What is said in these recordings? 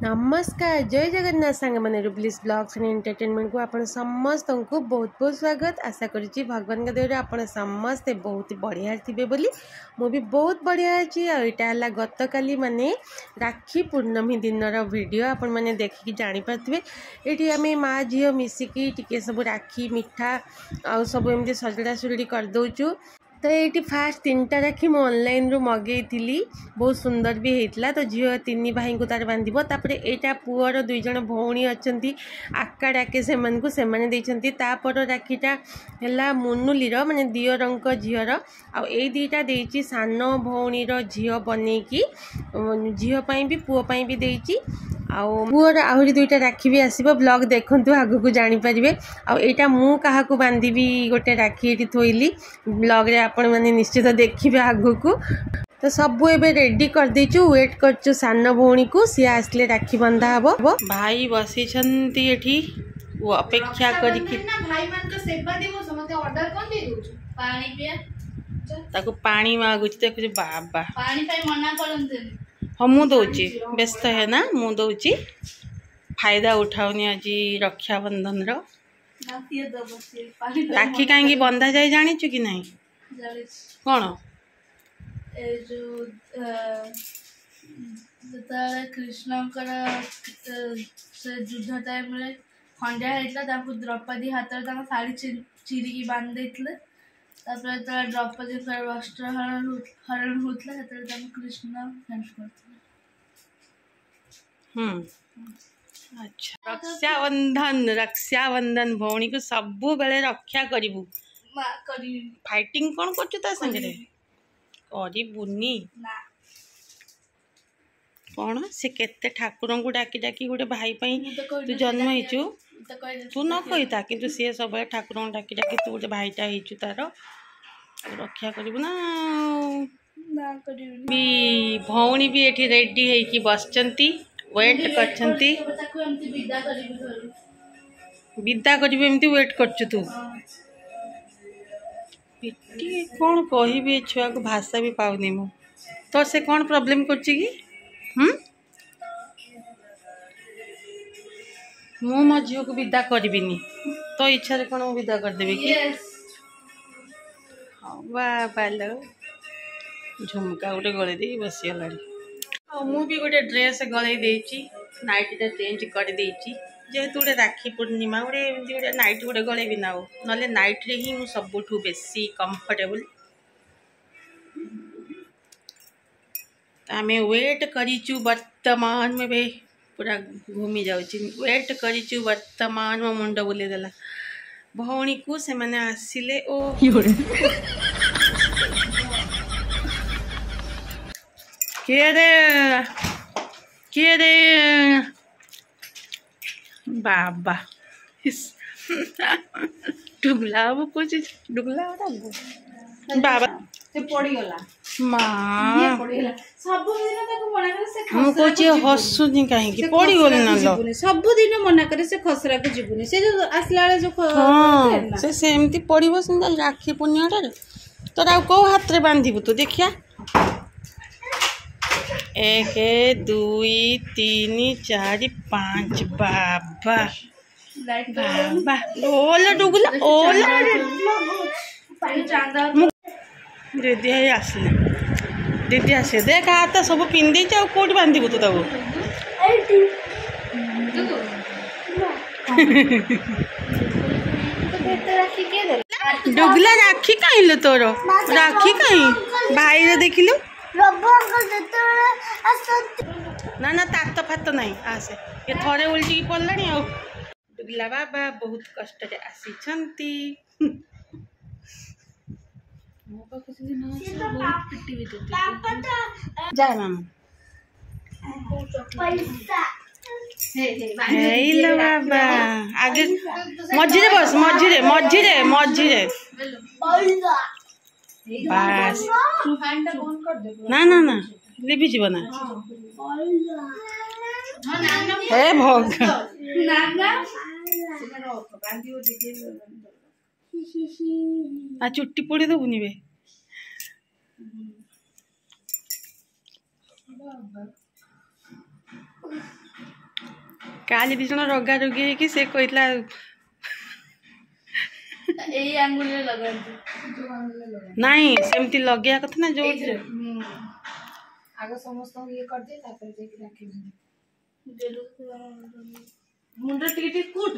नमस्कार जय जगन्नाथ सांग मैंने रुबलिस ब्लॉग्स एंड एंटरटेनमेंट को आपण समस्त को बहुत बहुत स्वागत आशा करुच्ची भगवान के देव आप समस्ते बहुत बढ़िया थे बोली मु भी बहुत बढ़िया अच्छी आईटा गत काली माने राखी पूर्णमी दिन वीडियो आपण मैंने देखिकी जापारे ये आम माँ झील मिसिकी टिके सब राखी मिठा आ सब एमती सजड़ा सुजड़ी करदे तो ये फास्ट 3टा राखी मु ऑनलाइन रू मगई थी बहुत सुंदर भी होता तो झील 3 भाई को तार बांधव तापर यहाँ पुअर 2 जन भौणी अच्छा आका डाके से तापर राखीटा है मुनुली माने दियर झीर आई 2टा देती सान भौणी झील बनईकी झीपाई भी पुओपाई भी देती पुअर आहरी 2टा राखी भी आसब ब्लॉग देखु आग को जानीपारे आईटा मु क्या बांधि गोटे राखी ये थोइली ब्लॉग रे आपण मैंने निश्चित देखिए आग को तो सबू एबे रेडी कर देचु वेट करचु सान भौणी को सी आसले राखी बंधा हबो भाई बसी वो अपेक्षा करके भाई मान का सेवा देबो समते ऑर्डर कोन दे दोछु पानी पिया ताको पानी मागुच देखु बाबा पानी पाई मना करनते हम मु दउची व्यस्त है ना मु दउची फायदा उठाउनी आज रक्षाबंधन रो राखी कहीं बंधा जाए जानी कि नहीं कौन कृष्ण से युद्ध टाइम खंडिया होता द्रौपदी हाथ शाढ़ी चिरिकी बांध देते द्रौपदी वस्त्र हरण होता कृष्ण हेल्प करते। अच्छा रक्षाबंधन भौणी को सबु बेले रक्षा करिवु फाइटिंग कौन कर संगे करबुनी कौन से केते ठाकुर को डाकी डाकी गोटे भाई तू जन्म हो तू न कहीता कि सी सब ठाकुर को डाकी डाकी तू गोटे भाईटा हो तार रक्षा करू ना भौणी भी ये रेडी है बसचंती वेट करछंती विदा करिबे एमती वेट करछु तू पिटी कौन कहबी छुआ को भाषा भी पाउनी मु तो से कौन प्रॉब्लम करछि कि मु मो झील को विदा करबिनी तो इच्छा रे कौन विदा कर देबे कि वाह बालो झुमका गोटे गले दे बसी गलानी मु भी गोटे ड्रेस गले देची नाइटा चेंज कर देची जेहेतु गोटे राखी पूर्णिमा गोटे गोटे नाइट गोटे गले भी ना ना नाइट रे ही सबुठू बेसी कंफर्टेबल आमे वेट करिचु वर्तमान में बे पूरा घूमी जाउची वेट करिचु वर्तमान में मुंड बुले देला भौणी को से माने आसिले ओ के रे बाबा डुगला कुछ डुगला बाबा से पड़ी गला मां सब दिन तक मना करे से हम कोची हसुनी काहे कि पड़ी गल ना लो सब दिन मना करे से खसरा के जीवनी से जो आसला वाले जो हां से सेमती पड़िबो सिंदा राखी पुनियाटा तोरा को हाथ रे बांधिबु तो देखिया 1 2 3 4 5 बाबा बाबा ओला डुगला ओला दीदी है आसले दीदी आसे देख हाथ सब पिंधे कौट बांधबू तू ताको डुगला राखी कहीं लो तोर राखी कहीं भाई रे देखिलु ना ना तात फात नहीं आसे ये थरे उल्टी पड़ला डुगला बाबा बहुत कष्ट आसी जा मामा हेलो बाबा आगे मझिरे बस मझिरे मझिरे मझिरे बस ना ना ना लिपि जीव ना हे भग आ चुट्टी पड़ी देबुनि बे काली दी जन रगा रगी कि से कहला एई आंगुल रे लगांती नहीं सेमती लगे कथा ना जो आगे समस्त ये कर दे तापर जे कि राखी मुंडा टिके कुट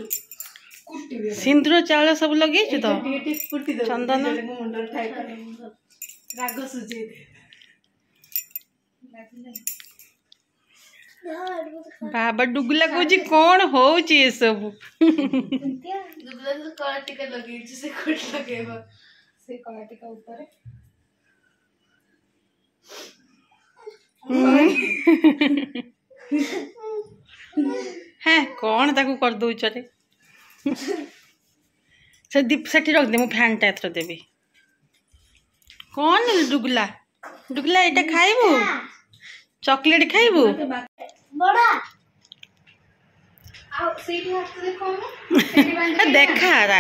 कुट्टी भी सिंदूर चावल सब लगे तो टिके कुट्टी दे चंदन मुंडा ठाई कर राग सुजे दे बाबा डुगला कौची कौन होची ये सब दुगला तो कला टिका लगे से कुट लगेबा से कला टिका ऊपर है कौन ताकू कर दो चले से दीप सेठी रख दे मु फैन टा एथर देबी कौन डुगला डुगला एटा खाइबू चॉकलेट खाइबू बड़ा आ सीधी हाथ से देखो मैं देखा रा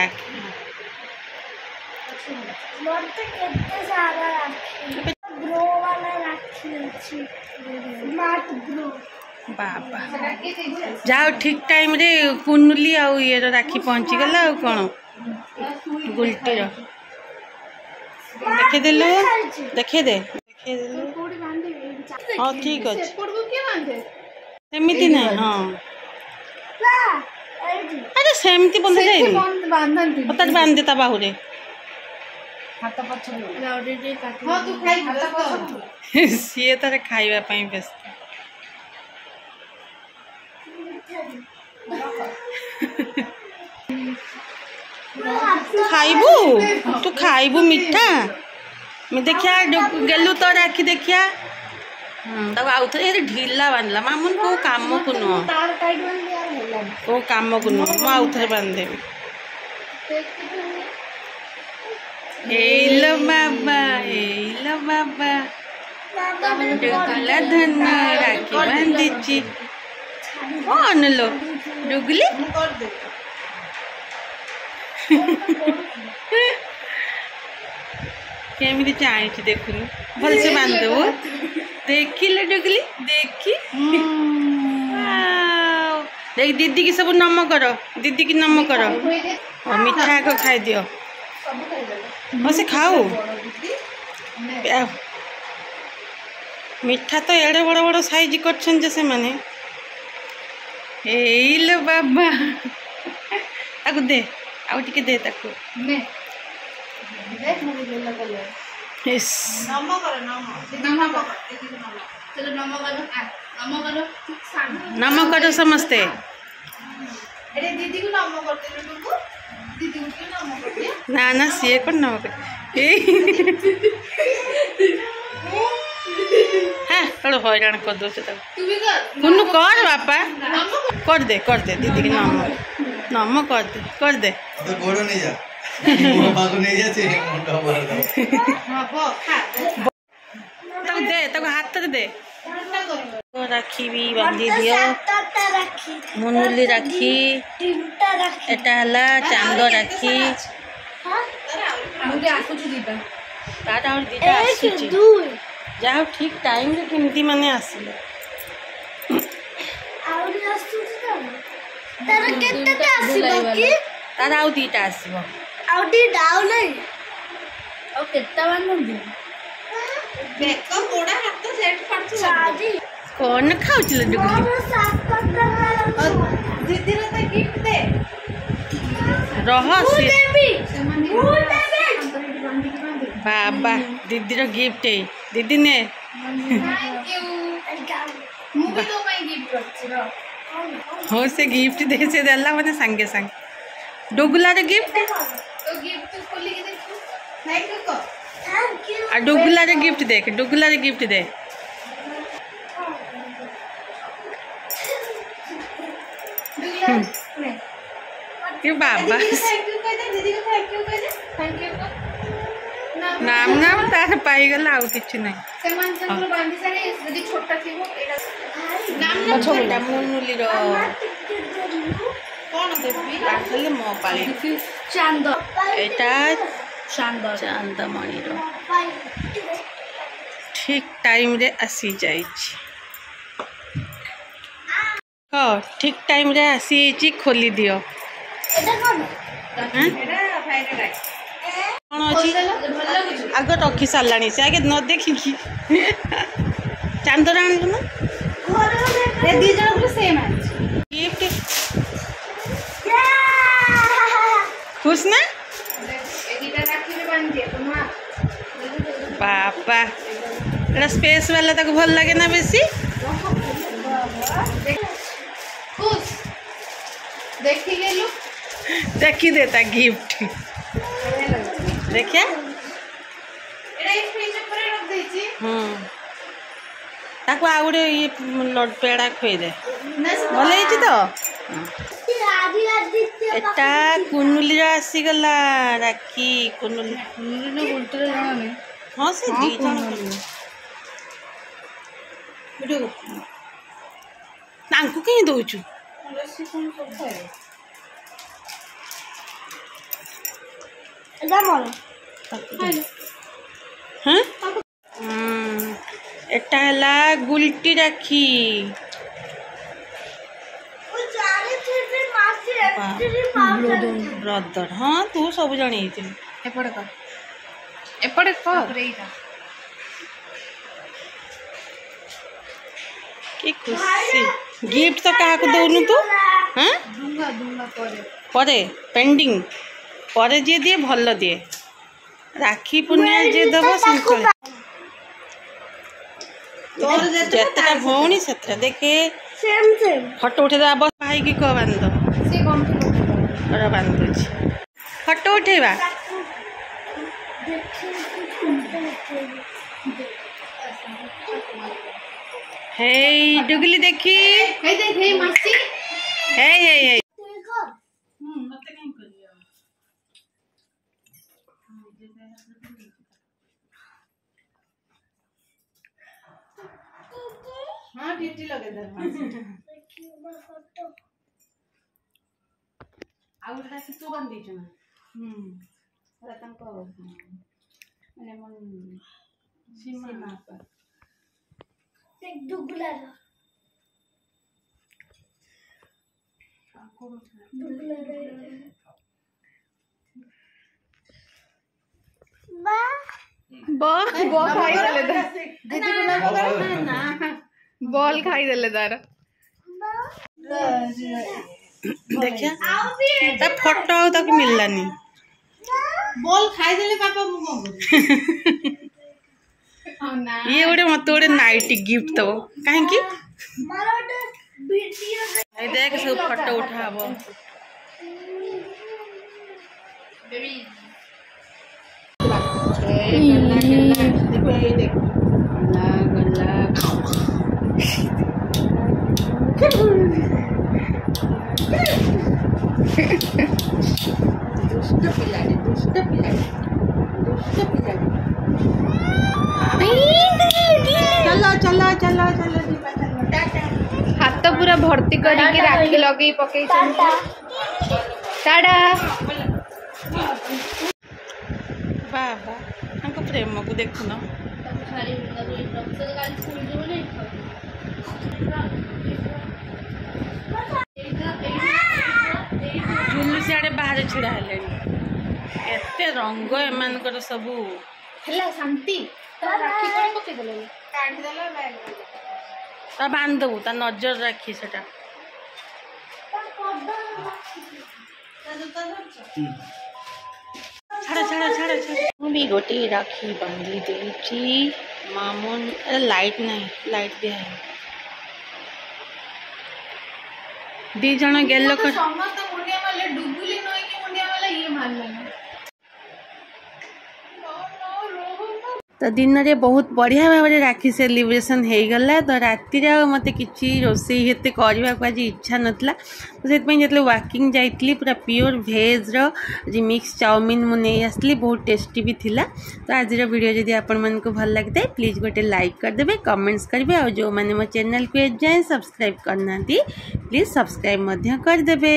मरते कितने सारा राखी ब्रो वाला राखी अछि स्मार्ट ब्रो बाबा जाओ ठीक टाइम रे कुनुली आउ ये राखी पहुंची गला आ कोन गुलटी रो देखे देलु देखे दे कोडी बांधे हां ठीक अछि कोडबो के बांधे सेमिति नहीं हां ला अरे सेमिति बंधे जाई बांधन पता बांध देता बाहुरे हाथ पछ लाउडी जे काटी हां तू खाई हाथ पछ सीए तारे खाइबा पई व्यस्त खाइबू तू खाइबू मीठा मैं देखिया गेलु तो राखी देखिया तब आउ थे ढीला बांधला मामुन को काम को न तार टाइट बन यार होला को काम को न मु आउ थे बांध देबी एलो बाबा डुगला धन राखी बांधिची कौन लो डुगली केमिति चाहती देखुनी भल से बांध देबो देखिले डुगली देखी देख दीदी की सब नम करो दीदी की नम करो और मिठा को खाई दियो बस खाओ मिठा तो एड़े बड़ बड़ साइज करछन जे से माने एइलो बाबा ताकू दे आउ टिके दे ताकू ने देख मुझे लेला कलर इस नम कर चलो नमो करो नम करो समझते अरे दीदी को नम करते तुमको दीदी को क्यों नम करते ना ना सीए को नम कर हाँ थोड़ा हैरान कर दो तू भी कर कुन्नू कर बापा कर दे दीदी की नम कर दे तो गोड़ो नहीं जा मोबाइल को नहीं जाते मुंडा मार दो हां वो खा तक दे तक हाथ दे ठंडा करो राखी भी बांधी दियो मुनुली राखी एटा हला चांद राखी मुझे आसु दीटा ताटा और दीटा आसुची जाओ ठीक टाइम रे केमती माने आसिले आउरी आसु तार केते का आसीबो की तारा आउ दीटा आसीबो आउडी डाउ नहीं और केत्ता बांधन देखो गोड़ा हाथ तो सेट पड़छ शादी कौन खाउचिल डुगली दीदी रे तो गिफ्ट दे रहस्य फूल देबी बाबा दीदी रो गिफ्ट है दीदी ने थैंक यू मुझे तो मैं गिफ्ट रखछ हो से गिफ्ट दे से देला माने संगे संग डुगला रे गिफ्ट तो गिफ्ट खोली के देखो थैंक यू आ डुगला रे गिफ्ट देख डुगला रे गिफ्ट दे ये बाबा थैंक यू कह दे दीदी को थैंक यू कह दे थैंक यू नाम नाम तार पाई गला आउ किछ नहीं समान संग बांधी सारे यदि छोटा थीबो एटा नाम ना छोटा मुनुली रो कोन देबी आखले मो पाली चांद एटा चांद चांदमणि रो ठीक टाइम रे आसी जाई छी ठीक टाइम रे आसी खोली दियो कौन अच्छी आग रखी सारा से आगे न देखिकी चांदर आनु ना गिफ्ट खुश ना बापा एटा स्पेस वाला ताको भल लगे ना बेसी खुश देखी गेलु देखी देता गिफ्ट देखिया एटा इस फ्रिज ऊपर रख देछि ताको आ गुटे ये पेड़ा खोई दे ना भल है तो एटा कुनुली आसी गला राखी कुनुली हाँ से दी जन तांकु कहीं दउछु हाँ एटा हला गुलटी राखी ब्रदर हाँ तू सब जानी एपड़े कर कि खुशी गिफ्ट तो क्या दौनु तू हाँ दूंगा परे पेंडिंग परे जी दिए भल दिए राखी पूर्णिमा जी दब जितना भौणी से देखे फटो उठे बस भाई की कह बांध बांधु फटो उठेबा हे डुगली देखी हे देख हे मासी हे हां ड्यूटी लगे दे आउट राखी तू बांधी छु रतन को माने मन सीमा पर एक दुगला बॉल खाई देले तार देखिया फोटो तक मिललानी बॉल खाई देले पापा मु को ये गोटे मत गोटे नाइट गिफ्ट दो कहीं देख सब फोटो उठाब चलो चलो चलो चलो हाथ पूरा भर्ती करके राखी लगे पकई टाटा बाबा हमको प्रेम को देखुन झुलू सियाड़े बाहर छिड़ा एते रंग एमानकर सबू हला शांति तो राखी कोन पके देले काढी देला बैग ता बांध दबू ता नजर राखी सेटा छाड़ा छाड़ा छाड़ा छाड़ा भी गोटे राखी बांधी देची मामून अरे लाइट नहीं लाइट दिया है दी जन गेलो कर समस्त मुंडिया वाले डुबुली नई के मुंडिया वाला ये मान लेना तो दिन रे बहुत बढ़िया भाव में राखी सेलिब्रेशन हो गला तो राति मत कि रोसई हेते करने को आज इच्छा नाला तो से जो वाकिंग जाइली पूरा प्योर भेज मिक्स चाउमिन मुझे आसली बहुत टेस्टी भी थिला तो आज वीडियो जदि आपण को भल लगे प्लीज गोटे लाइक करदे कमेंट्स करेंगे और जो मैंने मो चैनल को जाए सब्सक्राइब करना प्लीज सब्सक्राइब करदे।